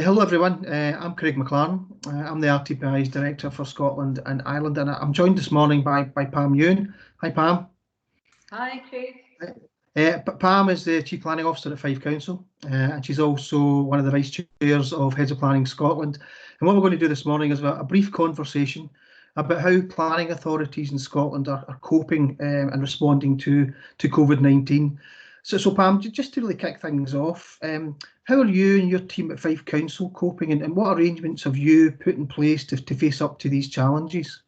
Hello everyone, I'm Craig McLaren. I'm the RTPI's Director for Scotland and Ireland, and I'm joined this morning by Pam Ewen. Hi Pam. Hi Craig. Pam is the Chief Planning Officer at Fife Council, and she's also one of the Vice Chairs of Heads of Planning Scotland. And what we're going to do this morning is a brief conversation about how planning authorities in Scotland are coping and responding to Covid-19. So Pam, just to really kick things off, how are you and your team at Fife Council coping, and what arrangements have you put in place to face up to these challenges?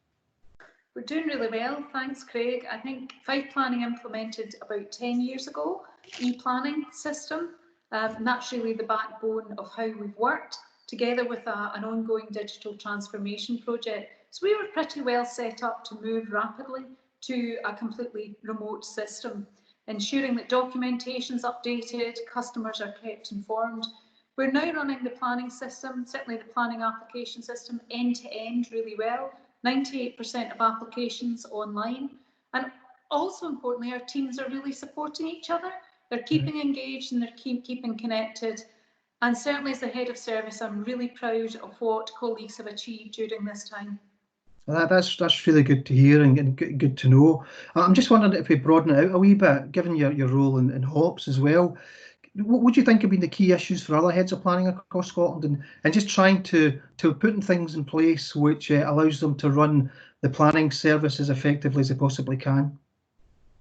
We're doing really well, thanks Craig. I think Fife Planning implemented about 10 years ago e-planning system, and that's really the backbone of how we've worked, together with an ongoing digital transformation project. So we were pretty well set up to move rapidly to a completely remote system, ensuring that documentation is updated, customers are kept informed. We're now running the planning system, certainly the planning application system, end to end really well. 98% of applications online, and also importantly, our teams are really supporting each other. They're keeping engaged and they're keeping connected. And certainly as the head of service, I'm really proud of what colleagues have achieved during this time. That's really good to hear and good to know. I'm just wondering if we broaden it out a wee bit, given your role in HOPS as well. What would you think have been the key issues for other heads of planning across Scotland, and just trying to put things in place which allows them to run the planning service as effectively as they possibly can?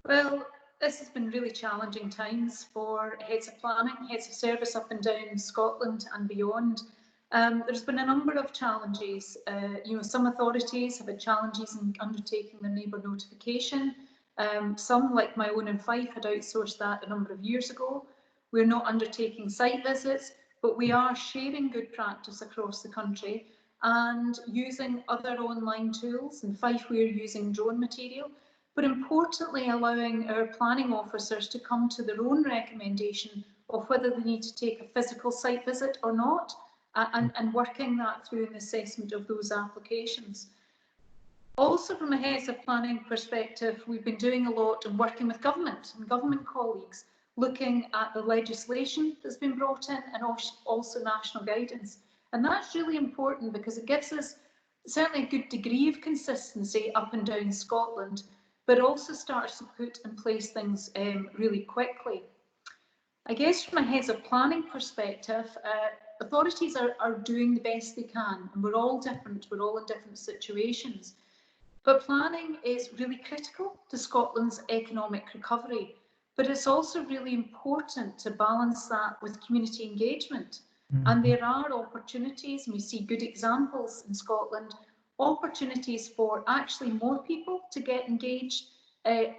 Well, this has been really challenging times for heads of planning, heads of service up and down Scotland and beyond. There's been a number of challenges. Some authorities have had challenges in undertaking their neighbour notification. Some, like my own in Fife, had outsourced that a number of years ago. We're not undertaking site visits, but we are sharing good practice across the country and using other online tools. In Fife, we're using drone material, but importantly, allowing our planning officers to come to their own recommendation of whether they need to take a physical site visit or not, and working that through an assessment of those applications. Also, from a heads of planning perspective, we've been doing a lot and working with government and government colleagues, looking at the legislation that's been brought in and also national guidance. And that's really important because it gives us certainly a good degree of consistency up and down Scotland, but also starts to put in place things really quickly. I guess from a heads of planning perspective, authorities are doing the best they can, and we're all different, we're all in different situations. But planning is really critical to Scotland's economic recovery. But it's also really important to balance that with community engagement. And there are opportunities, and we see good examples in Scotland, opportunities for actually more people to get engaged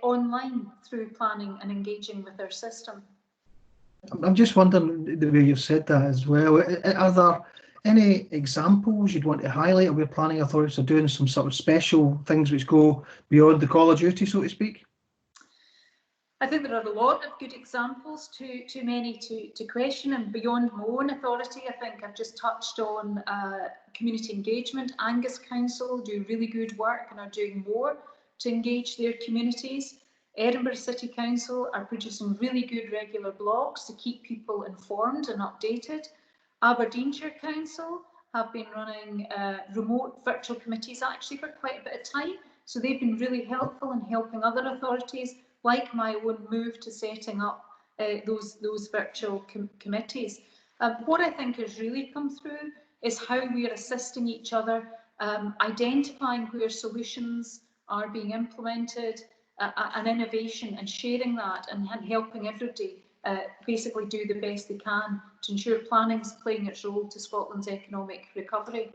online through planning and engaging with our system. I'm just wondering, the way you've said that as well, are there any examples you'd want to highlight where planning authorities are doing some sort of special things which go beyond the call of duty, so to speak? I think there are a lot of good examples, too many to question, and beyond my own authority, I think I've just touched on community engagement. Angus Council do really good work and are doing more to engage their communities. Edinburgh City Council are producing really good regular blogs to keep people informed and updated. Aberdeenshire Council have been running remote virtual committees actually for quite a bit of time, so they've been really helpful in helping other authorities like my own move to setting up those virtual committees. What I think has really come through is how we are assisting each other, identifying where solutions are being implemented, and innovation, and sharing that and helping everybody basically do the best they can to ensure planning is playing its role to Scotland's economic recovery.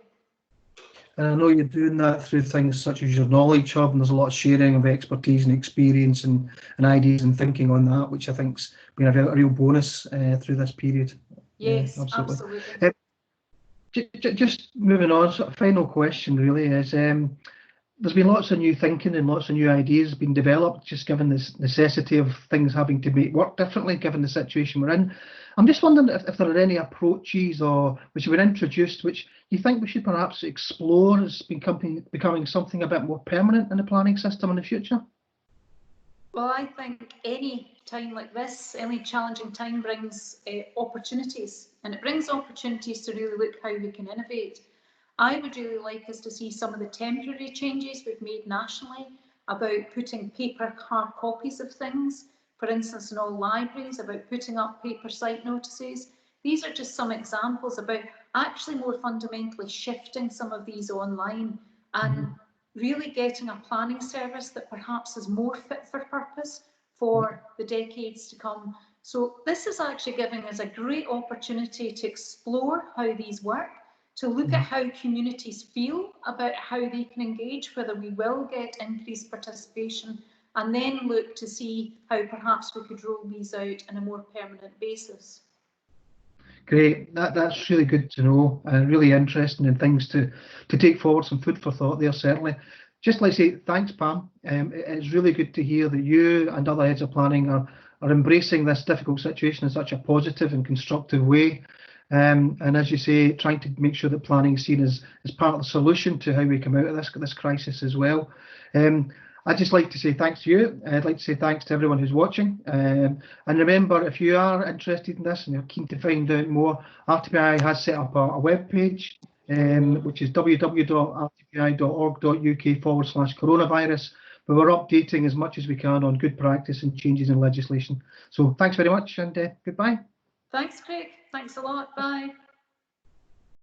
And I know you're doing that through things such as your knowledge hub, and there's a lot of sharing of expertise and experience and ideas and thinking on that, which I think's been a real bonus through this period. Yes, absolutely. Just moving on, sort of final question really is, there's been lots of new thinking and lots of new ideas being developed, just given this necessity of things having to work differently, given the situation we're in. I'm just wondering if there are any approaches which have been introduced which you think we should perhaps explore as becoming something a bit more permanent in the planning system in the future? Well, I think any time like this, any challenging time brings opportunities, and it brings opportunities to really look how we can innovate. I would really like us to see some of the temporary changes we've made nationally about putting paper hard copies of things, for instance, in all libraries, about putting up paper site notices. These are just some examples about actually more fundamentally shifting some of these online and really getting a planning service that perhaps is more fit for purpose for the decades to come. So this is actually giving us a great opportunity to explore how these work, to look at how communities feel about how they can engage, whether we will get increased participation, and then look to see how perhaps we could roll these out on a more permanent basis. Great, that's really good to know, and really interesting, and things to take forward, some food for thought there, certainly. Just like to say thanks, Pam. It's really good to hear that you and other heads of planning are embracing this difficult situation in such a positive and constructive way. And as you say, trying to make sure that planning is seen as part of the solution to how we come out of this crisis as well. I'd just like to say thanks to you. I'd like to say thanks to everyone who's watching. And remember, if you are interested in this and you're keen to find out more, RTPI has set up a web page, which is www.rtpi.org.uk/coronavirus, where we're updating as much as we can on good practice and changes in legislation. So thanks very much, and goodbye. Thanks, Craig. Thanks a lot. Bye.